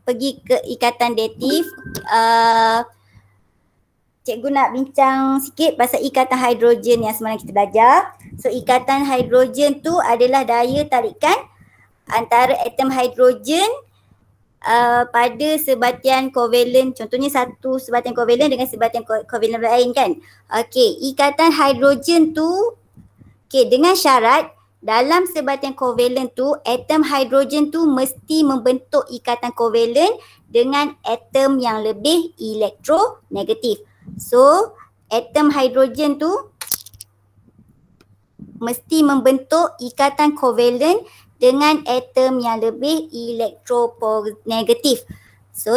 pergi ke ikatan datif. Cikgu nak bincang sikit pasal ikatan hidrogen yang semalam kita belajar. So ikatan hidrogen tu adalah daya tarikan antara atom hidrogen pada sebatian kovalen. Contohnya satu sebatian kovalen dengan sebatian kovalen lain kan. Okey, ikatan hidrogen tu dengan syarat dalam sebatian kovalen tu atom hidrogen tu mesti membentuk ikatan kovalen dengan atom yang lebih elektronegatif. So atom hidrogen tu mesti membentuk ikatan kovalen dengan atom yang lebih elektronegatif. So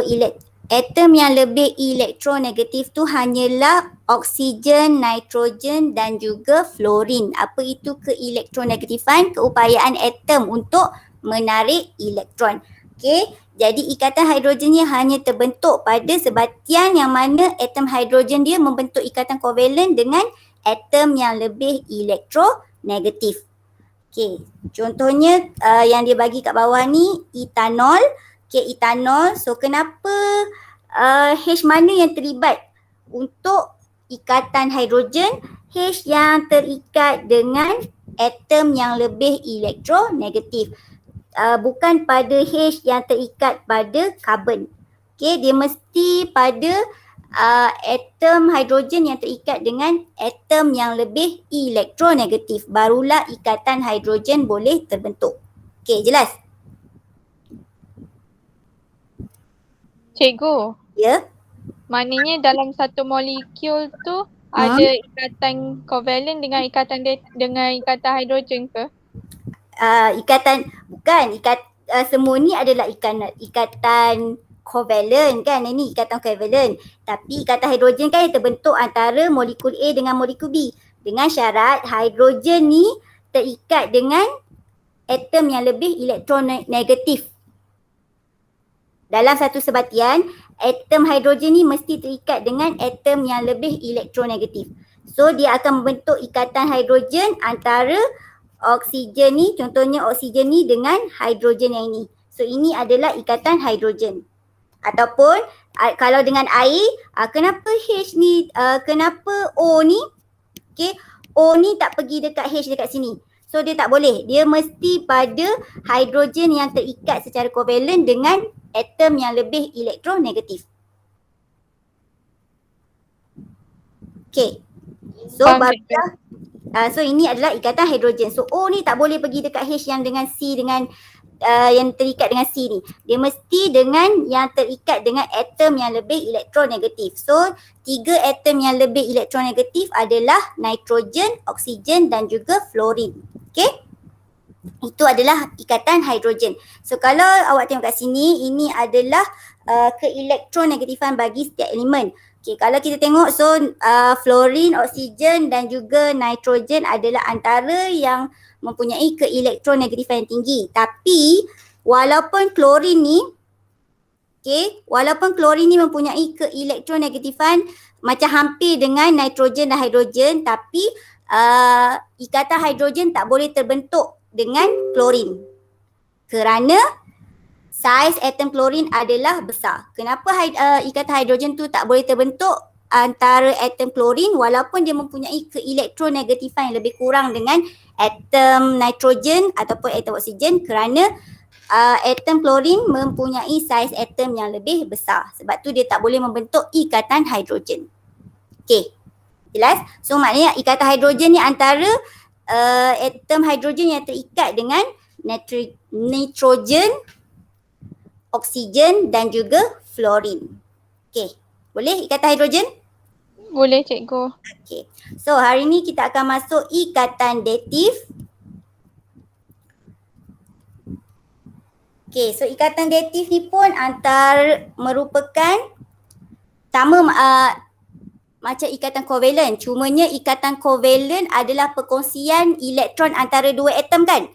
atom yang lebih elektronegatif tu hanyalah oksigen, nitrogen dan juga fluorin. Apa itu keelektronegatifan? Keupayaan atom untuk menarik elektron. Okey, jadi ikatan hidrogen ni hanya terbentuk pada sebatian yang mana atom hidrogen dia membentuk ikatan kovalen dengan atom yang lebih elektronegatif. Okey, contohnya yang dia bagi kat bawah ni etanol. Okey, etanol. So kenapa H mana yang terlibat untuk ikatan hidrogen? H yang terikat dengan atom yang lebih elektronegatif. Bukan pada H yang terikat pada karbon. Okey, dia mesti pada atom hidrogen yang terikat dengan atom yang lebih elektronegatif. Barulah ikatan hidrogen boleh terbentuk. Okey, jelas? Cikgu. Ya. Maknanya dalam satu molekul tu ada ikatan kovalen dengan ikatan hidrogen ke? Semua ni adalah ikatan kovalen kan. Ini ikatan kovalen. Tapi ikatan hidrogen kan yang terbentuk antara molekul A dengan molekul B. Dengan syarat hidrogen ni terikat dengan atom yang lebih elektronegatif. Dalam satu sebatian, atom hidrogen ni mesti terikat dengan atom yang lebih elektronegatif. So dia akan membentuk ikatan hidrogen antara oksigen ni, contohnya oksigen ni dengan hidrogen yang ini. So ini adalah ikatan hidrogen. Ataupun kalau dengan air, kenapa H ni, kenapa O ni, okay, O ni tak pergi dekat H dekat sini. So dia tak boleh, dia mesti pada hidrogen yang terikat secara kovalen dengan atom yang lebih elektronegatif. Okay, so barulah so ini adalah ikatan hidrogen. So O ni tak boleh pergi dekat H yang dengan C dengan yang terikat dengan C ni. Dia mesti dengan yang terikat dengan atom yang lebih elektronegatif. So 3 atom yang lebih elektronegatif adalah nitrogen, oksigen dan juga fluorin. Okay, itu adalah ikatan hidrogen. So kalau awak tengok kat sini, ini adalah keelektronegatifan bagi setiap elemen. Okay, kalau kita tengok, so fluorin, oksigen dan juga nitrogen adalah antara yang mempunyai keelektronegatifan yang tinggi. Tapi walaupun klorin ni, walaupun klorin ni mempunyai keelektronegatifan macam hampir dengan nitrogen dan hidrogen, tapi ikatan hidrogen tak boleh terbentuk dengan klorin kerana saiz atom klorin adalah besar. Kenapa ikatan hidrogen tu tak boleh terbentuk antara atom klorin walaupun dia mempunyai keelektronegatifan yang lebih kurang dengan atom nitrogen ataupun atom oksigen? Kerana atom klorin mempunyai saiz atom yang lebih besar. Sebab tu dia tak boleh membentuk ikatan hidrogen. Okey, jelas? So maknanya ikatan hidrogen ni antara atom hidrogen yang terikat dengan nitrogen, oksigen dan juga fluorin. Okey, boleh ikatan hidrogen? Boleh cikgu. Okey, so hari ni kita akan masuk ikatan datif. Okey, so ikatan datif ni pun merupakan sama macam ikatan kovalen. Cumanya ikatan kovalen adalah perkongsian elektron antara dua atom kan.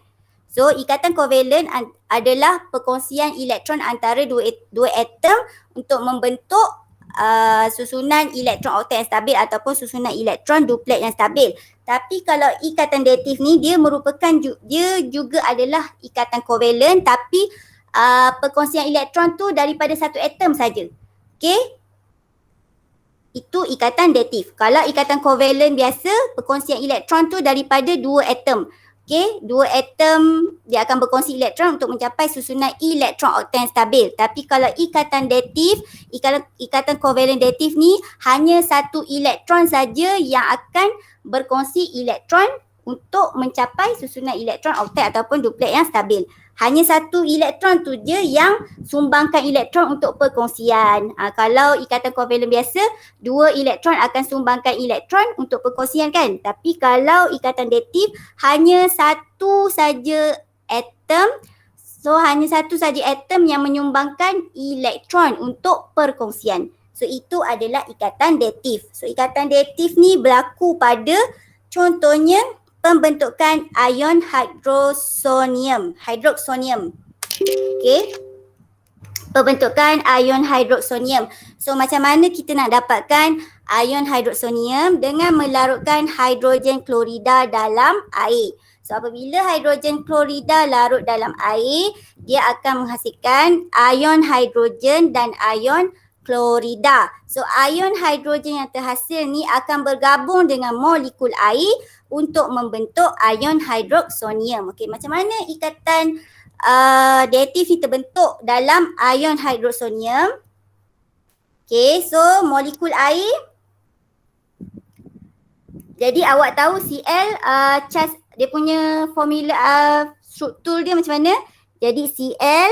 So ikatan kovalen adalah perkongsian elektron antara dua atom untuk membentuk susunan elektron oktet yang stabil ataupun susunan elektron duplet yang stabil. Tapi kalau ikatan datif ni dia merupakan dia juga adalah ikatan kovalen tapi perkongsian elektron tu daripada satu atom saja. Okey? Itu ikatan datif. Kalau ikatan kovalen biasa, perkongsian elektron tu daripada dua atom. Okey, dua atom dia akan berkongsi elektron untuk mencapai susunan elektron oktan stabil. Tapi kalau ikatan datif, ikatan kovalen datif ni hanya satu elektron saja yang akan berkongsi elektron untuk mencapai susunan elektron oktat ataupun duplet yang stabil. Hanya satu elektron tu je yang sumbangkan elektron untuk perkongsian. Kalau ikatan kovalen biasa, dua elektron akan sumbangkan elektron untuk perkongsian kan. Tapi kalau ikatan datif, hanya satu saja atom. So hanya satu saja atom yang menyumbangkan elektron untuk perkongsian. So itu adalah ikatan datif. So ikatan datif ni berlaku pada contohnya pembentukan ion hidroksonium. Okey. Pembentukan ion hidroksonium. So macam mana kita nak dapatkan ion hidroksonium dengan melarutkan hidrogen klorida dalam air. So apabila hidrogen klorida larut dalam air, dia akan menghasilkan ion hidrogen dan ion klorida. So ion hidrogen yang terhasil ni akan bergabung dengan molekul air untuk membentuk ion hidroksonium. Okey, macam mana ikatan datif ni terbentuk dalam ion hidroksonium? Okey, so molekul air. Jadi awak tahu Cl dia punya formula struktur dia macam mana? Jadi Cl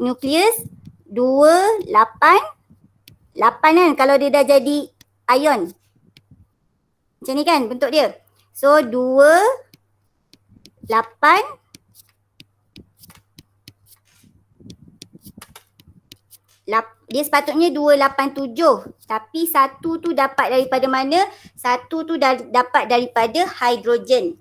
nukleus 2, 8 kan kalau dia dah jadi ion. Macam ni kan bentuk dia. So 2, 8 dia sepatutnya 287 tapi satu tu dapat daripada mana? Satu tu dapat daripada hidrogen,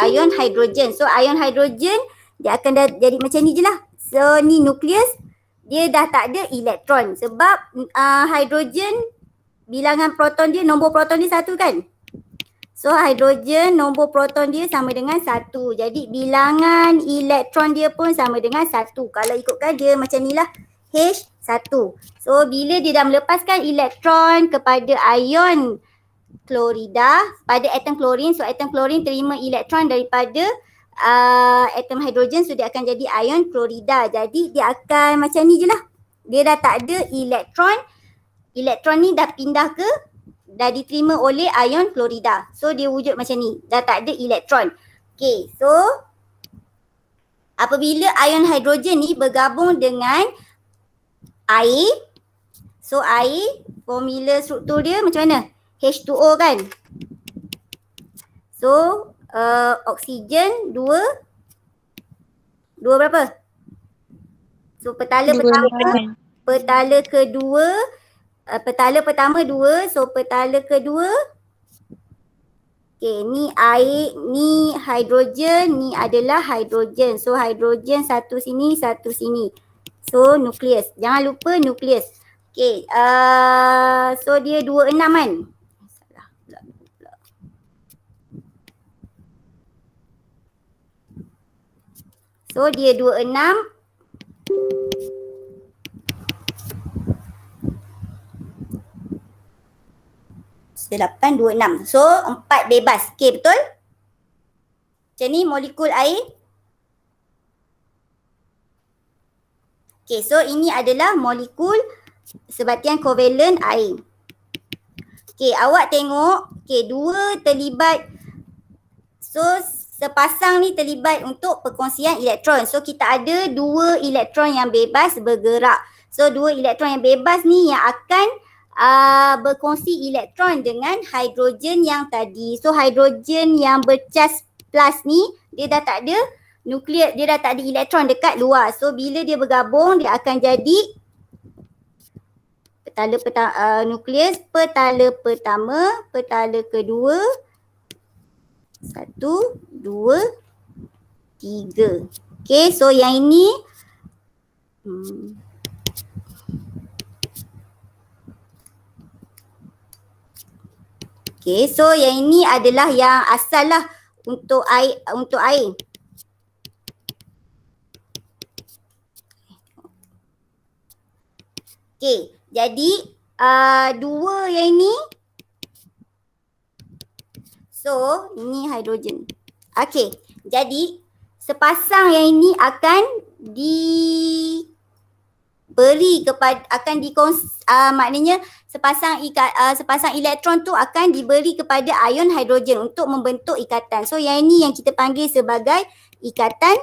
ion hidrogen. So ion hidrogen dia akan jadi macam ni je lah. So ni nukleus, dia dah tak ada elektron sebab hidrogen bilangan proton dia, nombor proton dia 1 kan. So hidrogen nombor proton dia sama dengan 1. Jadi bilangan elektron dia pun sama dengan 1. Kalau ikutkan dia macam ni lah, H1. So bila dia dah melepaskan elektron kepada ion klorida pada atom klorin, so atom klorin terima elektron daripada atom hidrogen, so dia akan jadi ion klorida. Jadi dia akan macam ni je lah. Dia dah tak ada elektron. Elektron ni dah pindah ke, dah diterima oleh ion klorida. So dia wujud macam ni. Dah tak ada elektron. Okay, so apabila ion hidrogen ni bergabung dengan air, so air, formula struktur dia macam mana? H2O kan? So oksigen 2 berapa? So petala pertama 2, so petala kedua. Okay, ni air, ni hidrogen, ni adalah hidrogen. So hidrogen satu sini, satu sini. So nukleus. Jangan lupa nukleus. Okay, so dia 26 kan? Salah pula. So dia 26. So 8, 26. So 4 bebas. Okay, betul? Macam ni molekul air. Okay, so ini adalah molekul sebatian kovalen air. Okay, awak tengok. Okay, 2 terlibat. So sepasang ni terlibat untuk perkongsian elektron. So kita ada 2 elektron yang bebas bergerak. So 2 elektron yang bebas ni yang akan berkongsi elektron dengan hidrogen yang tadi. So hidrogen yang bercas plus ni dia dah tak ada nukleus, dia dah tak ada elektron dekat luar. So bila dia bergabung dia akan jadi nukleus petala pertama, petala kedua, 1, 2, 3. Okay, so yang ini okay, so yang ini adalah yang asal lah untuk air, Okey, jadi dua yang ini, so ini hidrogen. Okey, jadi sepasang yang ini akan diberi kepada, maknanya sepasang elektron tu akan diberi kepada ion hidrogen untuk membentuk ikatan. So yang ini yang kita panggil sebagai ikatan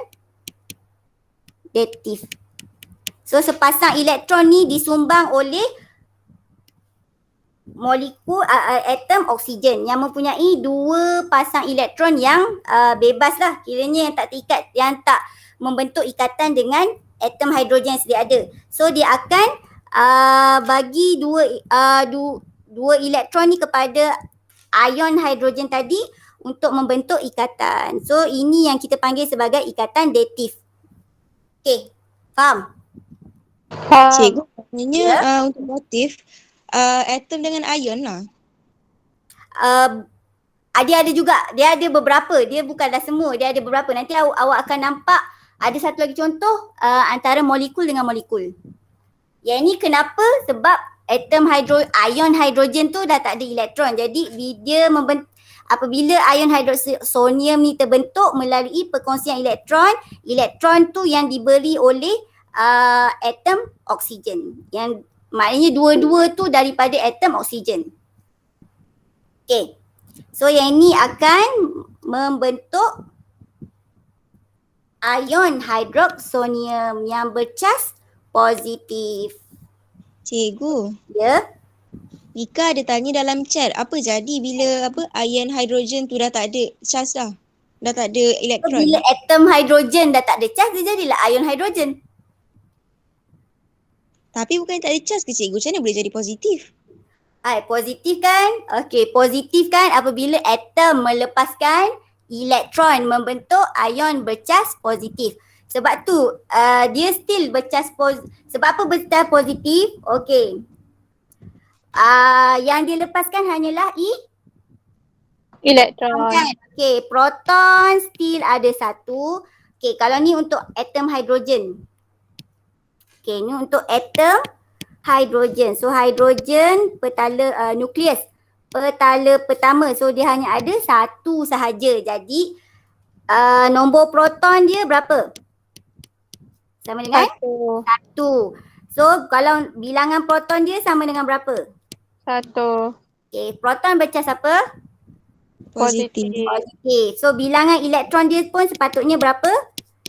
datif. So sepasang elektron ni disumbang oleh molekul atom oksigen yang mempunyai dua pasang elektron yang bebas lah, kiranya yang tak terikat, yang tak membentuk ikatan dengan atom hidrogen yang sedia ada. So dia akan bagi dua elektron ni kepada ion hidrogen tadi untuk membentuk ikatan. So ini yang kita panggil sebagai ikatan datif. Okey, faham? Cikgu, maknanya untuk motif atom dengan ion lah. Dia ada juga, dia ada beberapa, dia bukanlah semua, dia ada beberapa. Nanti awak akan nampak ada satu lagi contoh antara molekul dengan molekul. Yang ni kenapa? Sebab ion hidrogen tu dah tak ada elektron. Jadi dia apabila ion hidrosonium ni terbentuk melalui perkongsian elektron, elektron tu yang diberi oleh atom oksigen. Yang maknanya dua-dua tu daripada atom oksigen. Okay. So yang ni akan membentuk ion hidroksonium yang bercas positif. Cikgu, Ya. Mika ada tanya dalam chat, apa jadi bila ion hidrogen tu dah tak ada charge dah? Dah tak ada elektron. Bila atom hidrogen dah tak ada charge, dia jadilah ion hidrogen. Tapi bukan tak ada charge ke cikgu? Macam mana boleh jadi positif? Positif kan? Okey, positif kan apabila atom melepaskan elektron membentuk ion bercas positif. Sebab tu dia still bercas sebab apa bercas positif? Okey. Yang dilepaskan hanyalah Elektron. Okey, proton still ada satu. Okey, kalau ni untuk atom hidrogen. Okey, ni untuk atom hidrogen. So hidrogen petala nukleus petala pertama. So dia hanya ada satu sahaja. Jadi nombor proton dia berapa? Sama dengan satu. So kalau bilangan proton dia sama dengan berapa? 1. Okey, proton bercas apa? Positif. Positif. So bilangan elektron dia pun sepatutnya berapa?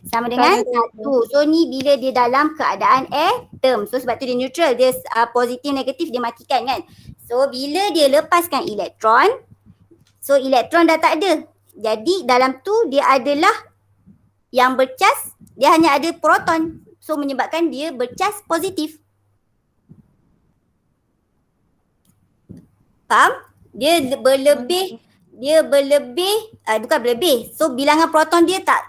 Sama dengan 1. So ni bila dia dalam keadaan atom. So sebab tu dia neutral. Dia positif negatif dia matikan kan. So bila dia lepaskan elektron, so elektron dah tak ada. Jadi dalam tu dia adalah yang bercas, dia hanya ada proton. So menyebabkan dia bercas positif. Faham? Dia berlebih, bukan berlebih. So bilangan proton dia tak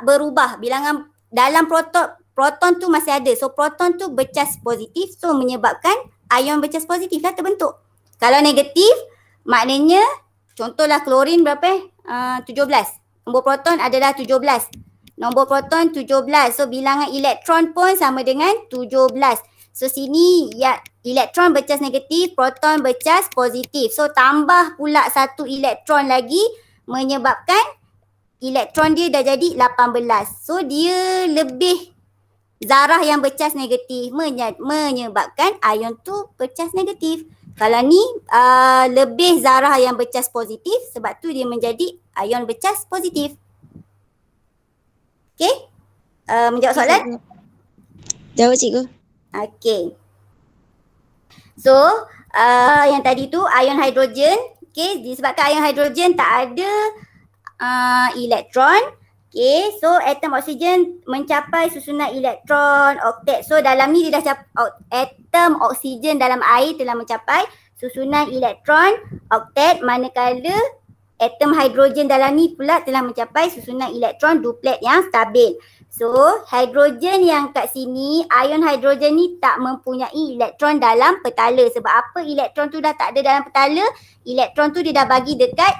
berubah. Bilangan dalam proton tu masih ada. So proton tu bercas positif, so menyebabkan ion bercas positif lah terbentuk. Kalau negatif, maknanya contohlah klorin berapa 17. Nombor proton adalah 17. Nombor proton 17. So bilangan elektron pun sama dengan 17. So sini ya elektron bercas negatif, proton bercas positif. So tambah pula satu elektron lagi menyebabkan elektron dia dah jadi 18. So dia lebih zarah yang bercas negatif menyebabkan ion tu bercas negatif. Kalau ni lebih zarah yang bercas positif, sebab tu dia menjadi ion bercas positif. Okey? Menjawab soalan? Jawab cikgu. Okey. So yang tadi tu ion hidrogen. Okey, disebabkan ion hidrogen tak ada elektron. Okay, so atom oksigen mencapai susunan elektron oktet. So dalam ni dia dah atom oksigen dalam air telah mencapai susunan elektron oktet, manakala atom hidrogen dalam ni pula telah mencapai susunan elektron duplet yang stabil. So hidrogen yang kat sini, ion hidrogen ni tak mempunyai elektron dalam petala. Sebab apa? Elektron tu dah tak ada dalam petala. Elektron tu dia dah bagi dekat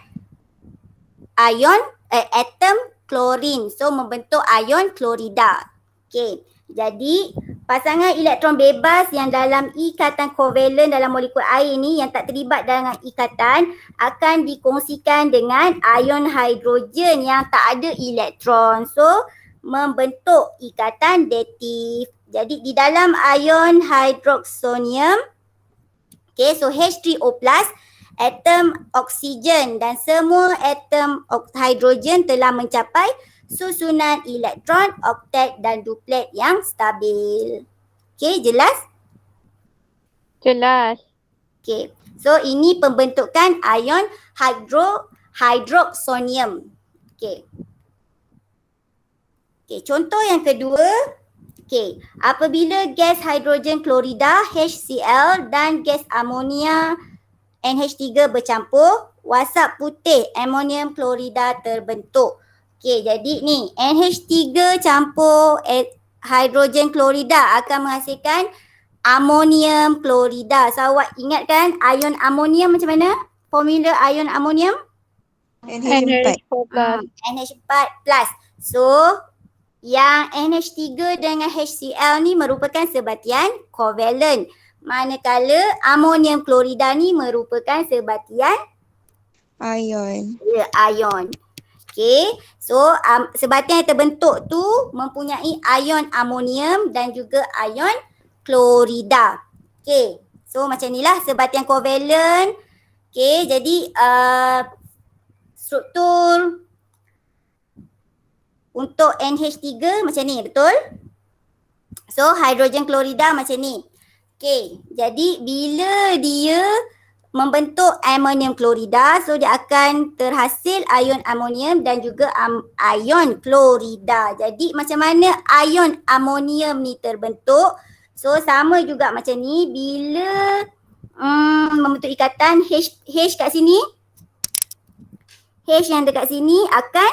atom klorin. So membentuk ion klorida. Okay. Jadi pasangan elektron bebas yang dalam ikatan kovalen dalam molekul air ni yang tak terlibat dengan ikatan akan dikongsikan dengan ion hidrogen yang tak ada elektron. So membentuk ikatan datif. Jadi di dalam ion hidroksonium, okay, so H3O+, atom oksigen dan semua atom hidrogen telah mencapai susunan elektron, oktet dan duplet yang stabil. Okay, jelas? Jelas. Okay, so ini pembentukan ion hidroksonium. Okay. Okay, contoh yang kedua. Okay, apabila gas hidrogen klorida HCl dan gas amonia NH3 bercampur, wasap putih amonium klorida terbentuk. Okay, jadi ni NH3 campur hidrogen klorida akan menghasilkan amonium klorida. So awak ingat kan ion amonium macam mana? Formula ion amonium? NH4. NH4+. So yang NH3 dengan HCl ni merupakan sebatian kovalen. Manakala amonium klorida ni merupakan sebatian Ion. ion. Okay, so sebatian yang terbentuk tu mempunyai ion amonium dan juga ion klorida. Okay, so macam inilah sebatian kovalen. Okay, jadi struktur untuk NH3 macam ni, betul? So hidrogen klorida macam ni. Okay, jadi bila dia membentuk amonium klorida, so dia akan terhasil ion amonium dan juga ion klorida. Jadi macam mana ion amonium ni terbentuk? So sama juga macam ni, bila membentuk ikatan H kat sini, H yang dekat sini akan,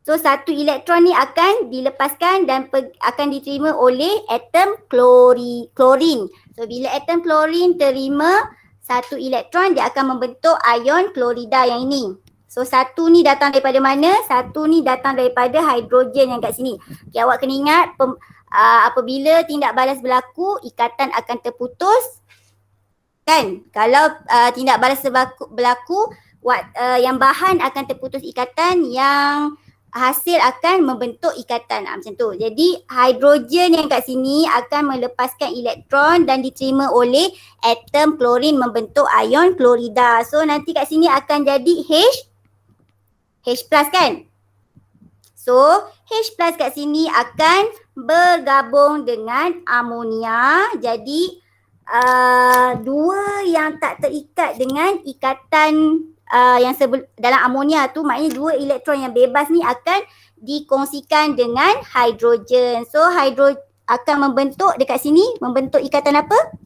so satu elektron ni akan dilepaskan dan akan diterima oleh atom klorin. So bila atom klorin terima satu elektron, dia akan membentuk ion klorida yang ini. So satu ni datang daripada mana? Satu ni datang daripada hidrogen yang kat sini. Okay, awak kena ingat apabila tindak balas berlaku, ikatan akan terputus. Kan? Kalau tindak balas berlaku, yang bahan akan terputus ikatan, yang hasil akan membentuk ikatan macam tu. Jadi hidrogen yang kat sini akan melepaskan elektron dan diterima oleh atom klorin membentuk ion klorida. So nanti kat sini akan jadi H plus kan? So H plus kat sini akan bergabung dengan amonia. Jadi dua yang tak terikat dengan ikatan yang dalam amonia tu, maknanya dua elektron yang bebas ni akan dikongsikan dengan hidrogen. So hidrogen akan membentuk dekat sini, membentuk ikatan apa?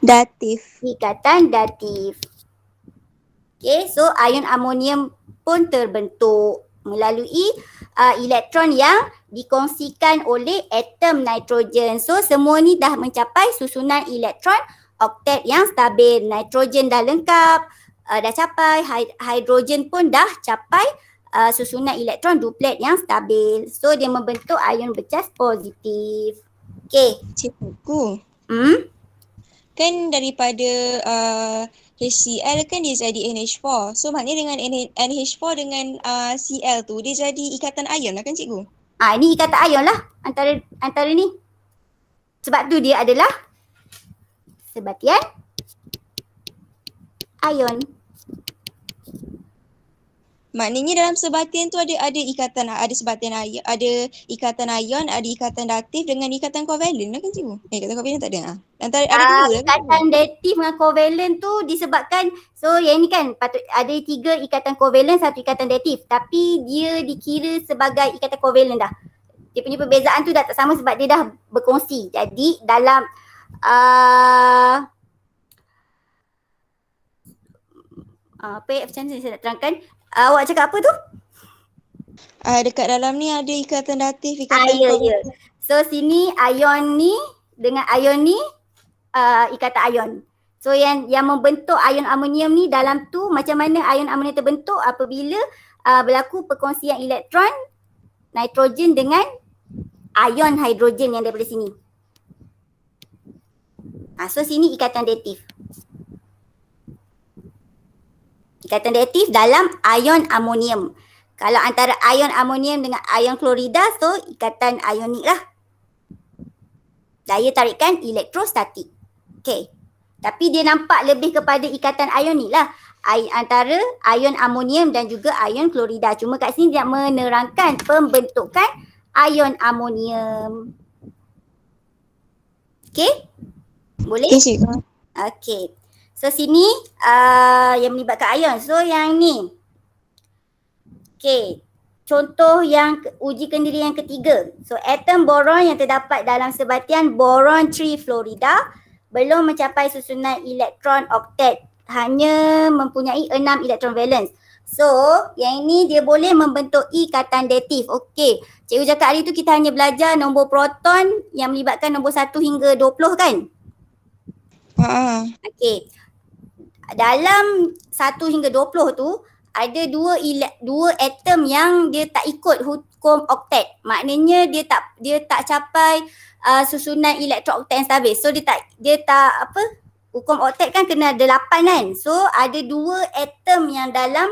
Datif. Ikatan datif. Okay, so ion amonium pun terbentuk melalui elektron yang dikongsikan oleh atom nitrogen. So semua ni dah mencapai susunan elektron oktet yang stabil. Nitrogen dah lengkap, dah capai, hidrogen pun dah capai susunan elektron duplet yang stabil. So dia membentuk ion bercas positif. Okay. Cikgu. Kan daripada HCl kan dia jadi NH4. So maknanya dengan NH4 dengan Cl tu dia jadi ikatan ion lah kan cikgu? Ini ikatan ion lah antara ni. Sebab tu dia adalah sebatian ion. Maknanya dalam sebatian tu ada ikatan, ada sebatian ion, ada ikatan ion, ada ikatan datif dengan ikatan kovalen lah kan cikgu? Ikatan kovalen tak ada Antara ada dua lah kan? Ikatan datif dengan kovalen tu disebabkan, so yang ni kan patut ada 3 ikatan kovalen, 1 ikatan datif. Tapi dia dikira sebagai ikatan kovalen dah. Dia punya perbezaan tu dah tak sama sebab dia dah berkongsi. Jadi dalam apa macam mana saya nak terangkan? Awak cakap apa tu? Dekat dalam ni ada ikatan datif, ikatan Ya. So sini ion ni dengan ion ni ikatan ion. So yang membentuk ion amonium ni dalam tu, macam mana ion amonium terbentuk apabila berlaku perkongsian elektron nitrogen dengan ion hidrogen yang daripada sini. So sini ikatan reaktif. Ikatan reaktif dalam ion amonium. Kalau antara ion amonium dengan ion klorida, so ikatan ionik lah. Daya tarikan elektrostatik. Okay. Tapi dia nampak lebih kepada ikatan ionik lah. Antara ion amonium dan juga ion klorida. Cuma kat sini dia menerangkan pembentukan ion amonium. Okay? Boleh? Okay, cikgu. Okay. So sini yang melibatkan ion. So yang ni. Okay. Contoh yang uji kendiri yang ketiga. So atom boron yang terdapat dalam sebatian boron trifluorida belum mencapai susunan elektron oktet. Hanya mempunyai 6 elektron valence. So yang ini dia boleh membentuk ikatan reaktif. Okey. Cikgu cakap hari tu kita hanya belajar nombor proton yang melibatkan nombor 1 hingga 20 kan? Okey. Dalam 1 hingga 20 tu ada dua atom yang dia tak ikut hukum oktet. Maknanya dia tak capai susunan elektron oktet yang stabil. So dia tak hukum oktet kan kena 8 kan. So ada dua atom yang dalam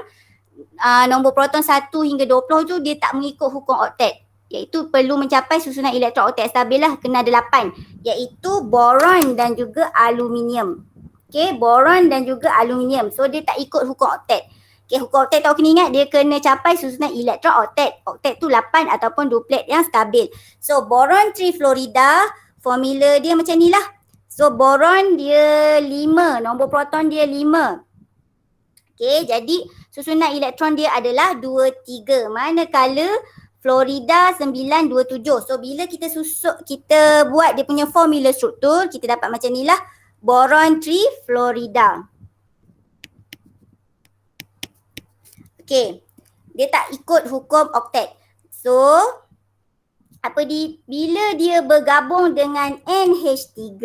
nombor proton 1 hingga 20 tu dia tak mengikut hukum oktet. Iaitu perlu mencapai susunan elektron oktet stabil lah, kena 8. Iaitu boron dan juga aluminium. Okay, boron dan juga aluminium. So dia tak ikut hukum oktet. Okay, hukum oktet tahu kena ingat dia kena capai susunan elektron oktet. Oktet tu 8 ataupun duplet yang stabil. So boron trifluorida formula dia macam ni lah. So boron dia 5, nombor proton dia 5. Okay, jadi susunan elektron dia adalah 2, 3. Manakala fluorida 9, 2, 7. So bila kita buat dia punya formula struktur, kita dapat macam ni lah. Boron trifluorida. Okay, dia tak ikut hukum oktet. So, bila dia bergabung dengan NH3,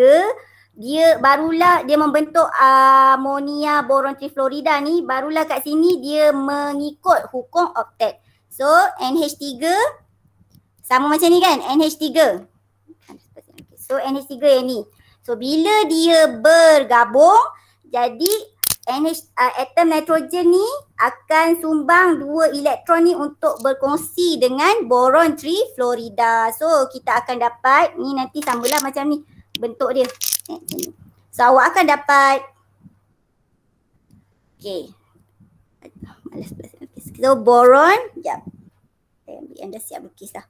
barulah dia membentuk amonia boron trifluorida ni, barulah kat sini dia mengikut hukum oktet. So, NH3 sama macam ni kan, NH3. So, NH3 yang ni. So, bila dia bergabung, jadi atom nitrogen ni akan sumbang 2 elektron ni untuk berkongsi dengan boron trifluorida. So kita akan dapat, ni nanti samalah macam ni bentuk dia. So awak akan dapat, okay, malas. So boron, sekejap. Anda siap lukis dah.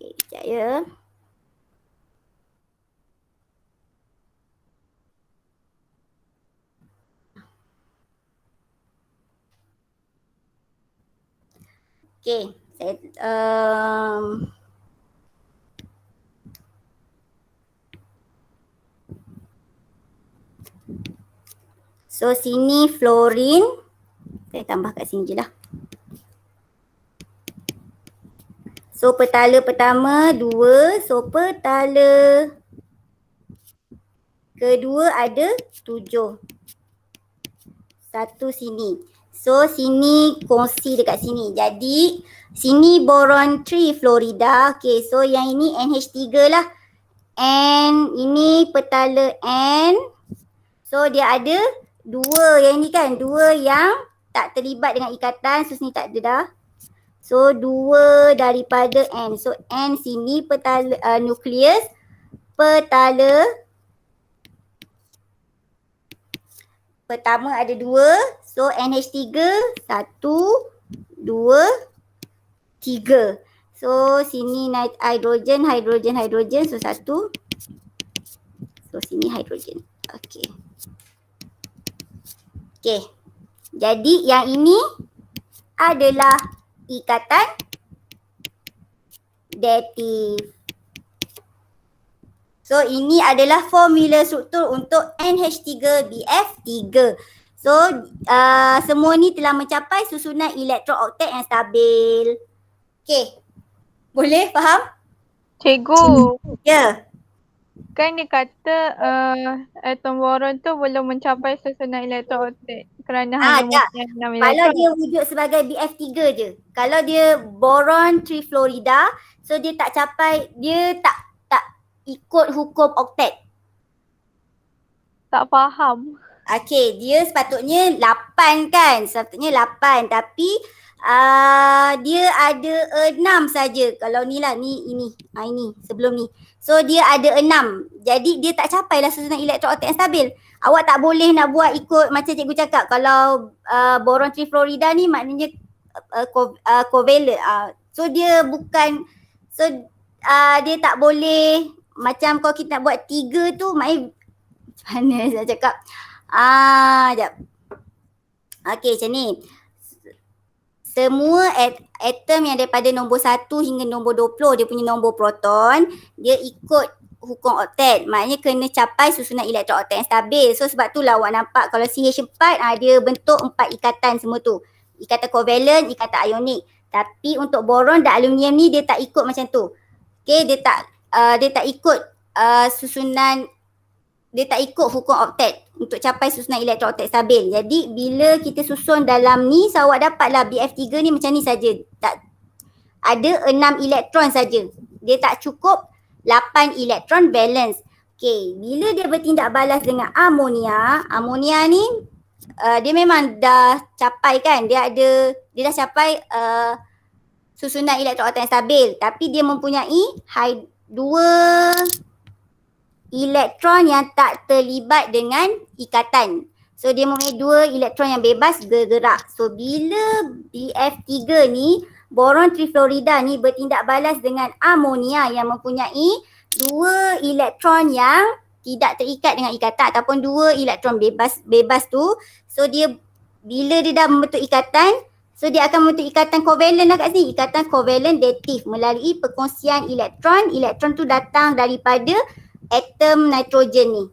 Okay, sekejap ya. Okay, so sini fluorine, saya tambah kat sini je lah. So petala pertama 2, so petala kedua ada 7. Satu sini. So sini kongsi dekat sini. Jadi sini boron trifluorida. Okay, so yang ini NH3 lah. N ini petala N. So dia ada 2 yang ini kan. 2 yang tak terlibat dengan ikatan. So sini tak ada dah. So 2 daripada N. So N sini petala nukleus. Petala pertama ada 2. So NH3 1, 2, 3. So sini hidrogen. So 1. So sini hidrogen. Okay. Okay. Jadi yang ini adalah ikatan reaktif. So ini adalah formula struktur untuk NH3BF3. So semua ni telah mencapai susunan elektron oktet yang stabil. Okay. Boleh faham? Cikgu, Ya. Kan dia kata atom boron tu belum mencapai susunan elektrooktat kerana hanya Tak. mempunyai 6 Kalau elektron. dia wujud sebagai BF3 je. Kalau dia boron trifluorida, so dia tak capai, dia tak ikut hukum oktet. Tak faham. Okey, dia sepatutnya 8 kan? Sepatutnya 8 tapi dia ada 6 saja. Kalau ni lah, ini sebelum ni. So dia ada 6. Jadi dia tak capai lah susunan elektrooktat yang stabil. Awak tak boleh nak buat ikut macam cikgu cakap. Kalau boron trifluorida ni maknanya covalent. So dia bukan, so dia tak boleh, macam kalau kita nak buat 3 tu, maknanya macam mana saya cakap. Sekejap. Okey, macam ni. Semua atom yang daripada nombor 1 hingga nombor 20 dia punya nombor proton, dia ikut hukum oktet. Maknanya kena capai susunan elektrooktat yang stabil. So sebab tu lah awak nampak kalau CH4 dia bentuk 4 ikatan semua tu. Ikatan kovalent, ikatan ionik. Tapi untuk boron dan aluminium ni dia tak ikut macam tu. Okay, dia tak ikut susunan, dia tak ikut hukum oktet untuk capai susunan elektrooktat stabil. Jadi bila kita susun dalam ni, so awak dapatlah BF3 ni macam ni saja. Tak ada 6 elektron saja. Dia tak cukup 8 elektron valence. Okey, bila dia bertindak balas dengan amonia, amonia ni dia memang dah capai kan, dia dah capai susunan elektrooktat yang stabil, tapi dia mempunyai 2 elektron yang tak terlibat dengan ikatan. So dia mempunyai 2 elektron yang bebas bergerak. So bila BF3 ni, boron trifluorida ni bertindak balas dengan amonia yang mempunyai 2 elektron yang tidak terikat dengan ikatan ataupun 2 elektron bebas tu. So dia bila dia dah membentuk ikatan, so dia akan membentuk ikatan kovalent lah kat sini. Ikatan kovalent dative melalui perkongsian elektron. Elektron tu datang daripada atom nitrogen ni.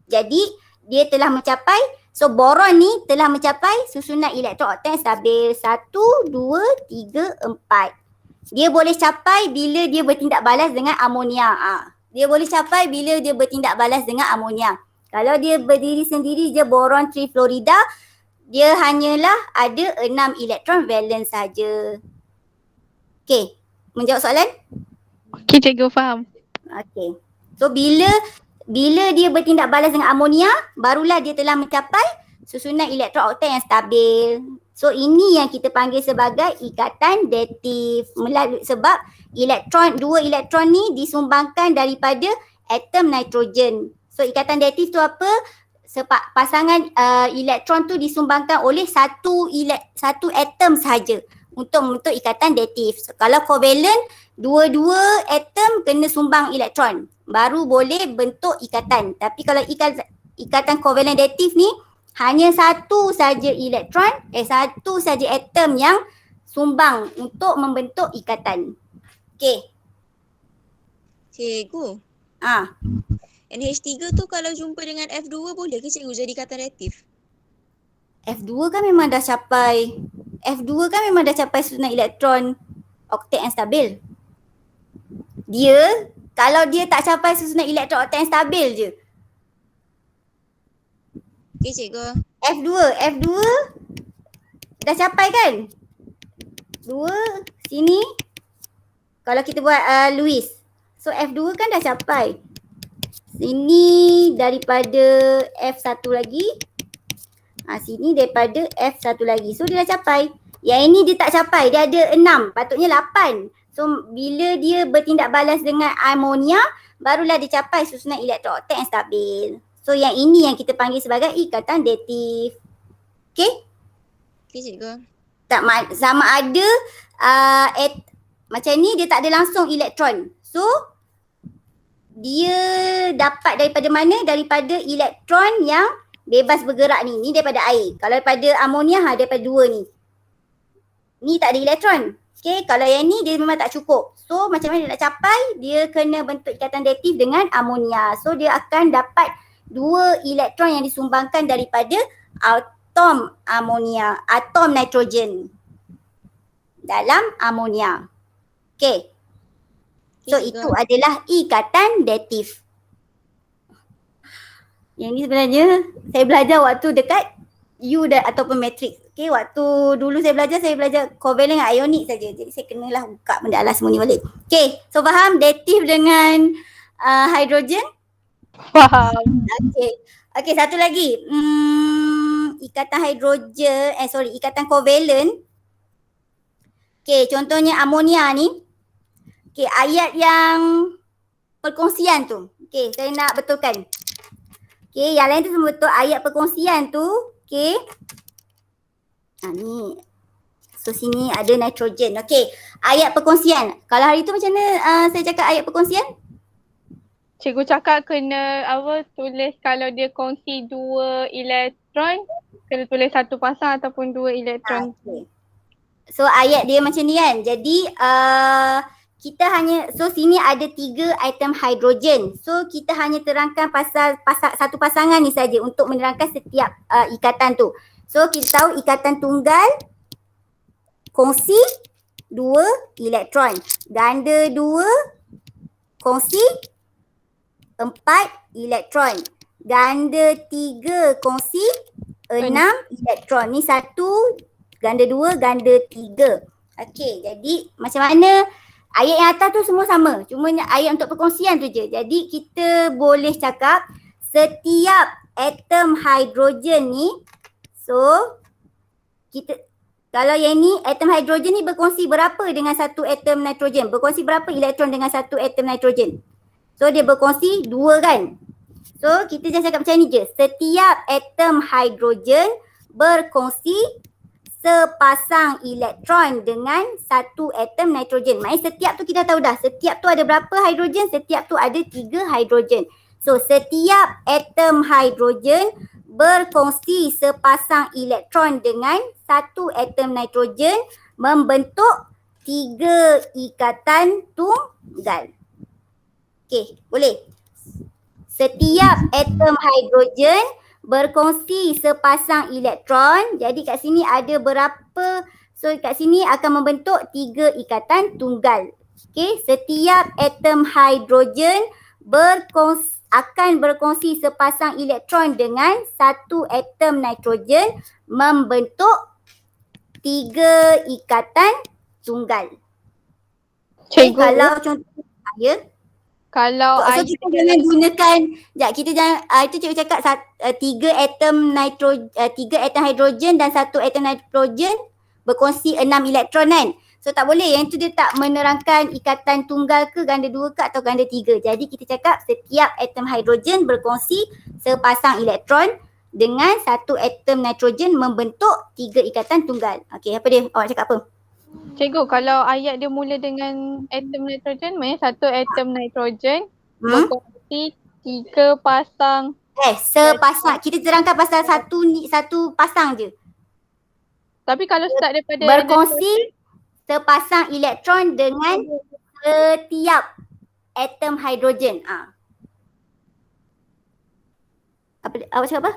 Jadi dia telah mencapai, so boron ni telah mencapai susunan elektrooktat stabil 1, 2, 3, 4. Dia boleh capai bila dia bertindak balas dengan amonia. Dia boleh capai bila dia bertindak balas dengan amonia. Kalau dia berdiri sendiri je boron trifluorida, dia hanyalah ada 6 elektron valence saja. Okey, menjawab soalan? Okey, cikgu faham. Okey. So bila dia bertindak balas dengan amonia, barulah dia telah mencapai susunan elektrooktat yang stabil. So ini yang kita panggil sebagai ikatan dative. Sebab 2 elektron ni disumbangkan daripada atom nitrogen. So ikatan dative tu apa? Pasangan elektron tu disumbangkan oleh satu atom sahaja untuk membentuk ikatan dative. So, kalau covalent, dua-dua atom kena sumbang elektron baru boleh bentuk ikatan. Tapi kalau ikatan covalent dative ni hanya satu saja elektron, satu saja atom yang sumbang untuk membentuk ikatan. Okey. Cikgu, NH3 tu kalau jumpa dengan F2 boleh ke cikgu jadi ikatan dative? F2 kan memang dah capai susunan elektron oktet yang stabil. Dia, kalau dia tak capai susunan elektron oktet yang stabil je. Okey cikgu. F2 dah capai kan? 2 sini. Kalau kita buat Lewis. So F2 kan dah capai. Sini daripada F1 lagi. Sini daripada F1 lagi. So dia dah capai. Yang ini dia tak capai. Dia ada 6. Patutnya 8. So bila dia bertindak balas dengan amonia, barulah dia capai susunan elektrooktat yang stabil. So yang ini yang kita panggil sebagai ikatan dative. Okay? Okey cikgu. Tak sama ada macam ni dia tak ada langsung elektron. So dia dapat daripada mana? Daripada elektron yang bebas bergerak ni. Ni daripada air. Kalau daripada amonia daripada 2 ni. Ni tak ada elektron. Okay, kalau yang ni dia memang tak cukup. So macam mana dia nak capai? Dia kena bentuk ikatan dative dengan amonia. So dia akan dapat 2 elektron yang disumbangkan daripada atom amonia, atom nitrogen dalam amonia. Okay. So itu adalah ikatan datif. Yang ni sebenarnya saya belajar waktu dekat U ataupun matrix. Okay, waktu dulu saya belajar covalent dengan ionic saja. Jadi saya kenalah buka benda alas semua ni balik. Okay, so faham datif dengan hidrogen? Faham. Okay, satu lagi. Ikatan hidrogen, ikatan covalent. Okay, contohnya amonia ni. Okay, ayat yang perkongsian tu. Okay, saya nak betulkan. Okay, yang lain tu semua betul. Ayat perkongsian tu, okay. Ni. So, sini ada nitrogen. Okay, ayat perkongsian. Kalau hari tu macam mana saya cakap ayat perkongsian? Cikgu cakap kena tulis kalau dia kongsi 2 elektron, kena tulis 1 pasang ataupun 2 elektron. Okay. So ayat dia macam ni kan. Jadi kita hanya, so sini ada 3 atom hidrogen. So kita hanya terangkan pasal satu pasangan ni saja untuk menerangkan setiap ikatan tu. So kita tahu ikatan tunggal kongsi 2 elektron. Ganda 2 kongsi 4 elektron. Ganda 3 kongsi 6 elektron. Ni satu, ganda 2, ganda 3. Okey, jadi macam mana ayat yang atas tu semua sama. Cuma ayat untuk perkongsian tu je. Jadi kita boleh cakap setiap atom hidrogen ni, so kita, kalau yang ni atom hidrogen ni berkongsi berapa dengan satu atom nitrogen? Berkongsi berapa elektron dengan satu atom nitrogen? So dia berkongsi 2 kan? So kita jangan cakap macam ni je. Setiap atom hidrogen berkongsi sepasang elektron dengan satu atom nitrogen. Maksudnya setiap tu kita tahu dah. Setiap tu ada berapa hidrogen? Setiap tu ada 3 hidrogen. So setiap atom hidrogen berkongsi sepasang elektron dengan satu atom nitrogen membentuk 3 ikatan tunggal. Okey, boleh. Setiap atom hidrogen berkongsi sepasang elektron. Jadi kat sini ada berapa? So kat sini akan membentuk 3 ikatan tunggal. Okey, setiap atom hidrogen akan berkongsi sepasang elektron dengan satu atom nitrogen membentuk 3 ikatan tunggal. Okay, kalau contoh kalau so kita jangan gunakan, kita jangan, itu cikgu cakap 3 atom hidrogen dan 1 atom nitrogen berkongsi 6 elektron kan. So tak boleh, yang tu dia tak menerangkan ikatan tunggal ke, ganda 2 ke atau ganda 3. Jadi kita cakap setiap atom hidrogen berkongsi sepasang elektron dengan 1 atom nitrogen membentuk 3 ikatan tunggal. Okey, apa dia? Awak cakap apa? Cikgu, kalau ayat dia mula dengan atom nitrogen, maknanya 1 atom nitrogen berkongsi 3 pasang. Sepasang. Kita terangkan pasal satu pasang je. Tapi kalau start daripada berkongsi sepasang elektron dengan setiap atom hidrogen. Awak cakap apa?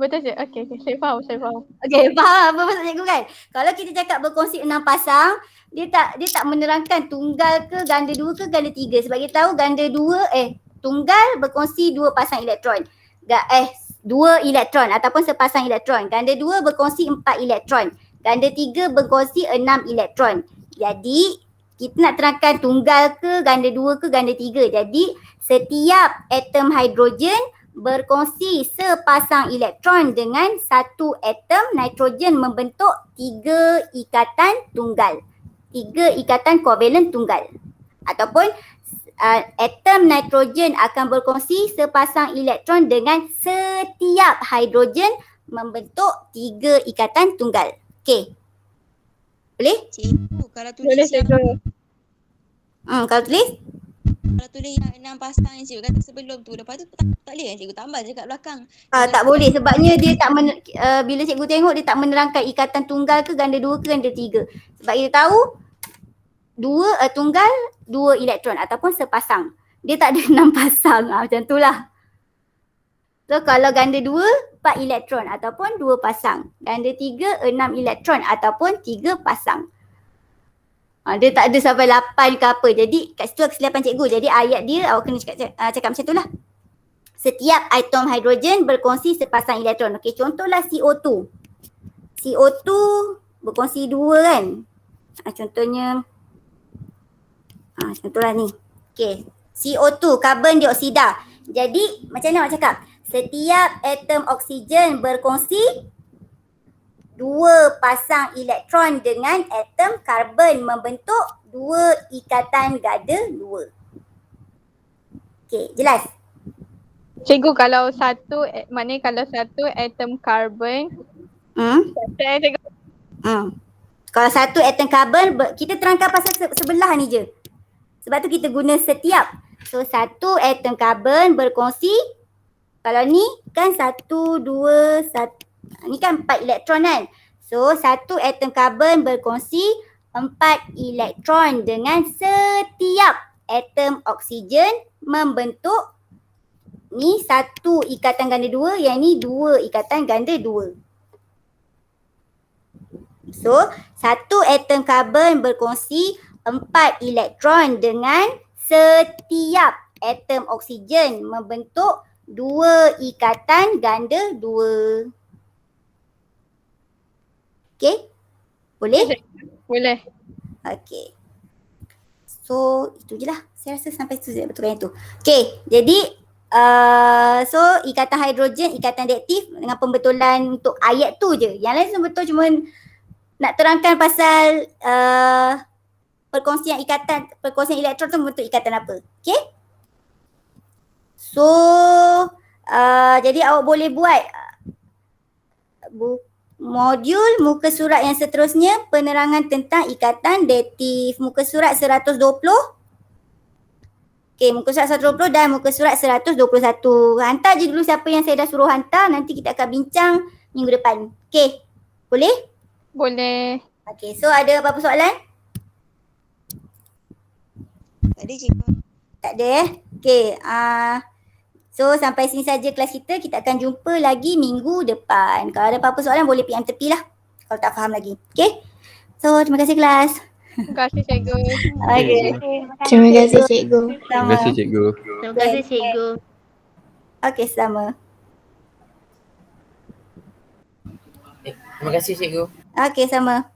Betul je. Okey, saya faham. Okey, faham apa maksud cikgu kan? Kalau kita cakap berkongsi 6 pasang, dia tak menerangkan tunggal ke, ganda 2 ke, ganda 3. Sebab kita tahu ganda 2, tunggal berkongsi 2 pasang elektron. 2 elektron ataupun sepasang elektron. Ganda 2 berkongsi 4 elektron. Ganda 3 berkongsi 6 elektron. Jadi kita nak terangkan tunggal ke, ganda 2 ke, ganda 3. Jadi setiap atom hidrogen berkongsi sepasang elektron dengan satu atom nitrogen membentuk 3 ikatan tunggal. 3 ikatan kovalent tunggal. Ataupun atom nitrogen akan berkongsi sepasang elektron dengan setiap hidrogen membentuk 3 ikatan tunggal. Okey. Boleh? Cikgu, kalau tulis boleh, cikgu. Kalau tulis? Kalau tulis yang 6 pasang yang cikgu kata sebelum tu, lepas tu tak boleh kan cikgu tambah je kat belakang. Tak boleh sebabnya dia tak bila cikgu tengok dia tak menerangkan ikatan tunggal ke, ganda 2 ke, ganda 3. Sebab kita tahu tunggal 2 elektron ataupun sepasang. Dia tak ada 6 pasang. Macam tu lah. So kalau ganda 2, 4 elektron ataupun 2 pasang. Ganda 3, 6 elektron ataupun 3 pasang. Dia tak ada sampai 8 ke apa. Jadi kat situ kesilapan cikgu. Jadi ayat dia awak kena cakap macam tu lah. Setiap atom hidrogen berkongsi sepasang elektron. Okey, contohlah CO2. CO2 berkongsi 2 kan. Contohnya contohlah ni. Okey, CO2 karbon dioksida. Jadi macam mana awak cakap? Setiap atom oksigen berkongsi 2 pasang elektron dengan atom karbon membentuk 2 ikatan ganda 2. Okey, jelas? Cikgu kalau satu, maknanya kalau satu atom karbon, satu atom Kalau satu atom karbon, kita terangkan pasal sebelah ni je. Sebab tu kita guna setiap. So satu atom karbon berkongsi, kalau ni kan 1, 2, 1, ni kan 4 elektron kan. So satu atom karbon berkongsi 4 elektron dengan setiap atom oksigen membentuk ni 1 ikatan ganda 2, yang ni 2 ikatan ganda 2. So satu atom karbon berkongsi 4 elektron dengan setiap atom oksigen membentuk 2 ikatan ganda 2. Okey? Boleh? boleh. Okey. So itu je lah. Saya rasa sampai situ je betulkan yang tu. Okey, jadi so ikatan hidrogen, ikatan reaktif dengan pembetulan untuk ayat tu je. Yang lain semua betul, cuma nak terangkan pasal perkongsian elektron tu membentuk ikatan apa. Okey? So jadi awak boleh buat modul muka surat yang seterusnya, penerangan tentang ikatan reaktif, muka surat 120. Okey, muka surat 120 dan muka surat 121. Hantar je dulu siapa yang saya dah suruh hantar, nanti kita akan bincang minggu depan. Okey, boleh? Boleh. Okey, so ada apa-apa soalan? Tak ada cikgu. Tak ada Okey, so sampai sini saja kelas kita. Kita akan jumpa lagi minggu depan. Kalau ada apa-apa soalan boleh PM tepi lah kalau tak faham lagi. Okey? So terima kasih kelas. Terima kasih cikgu. Okey. Terima kasih cikgu. Terima kasih cikgu. Terima kasih cikgu. Okey, sama. Terima kasih cikgu. Okey, sama.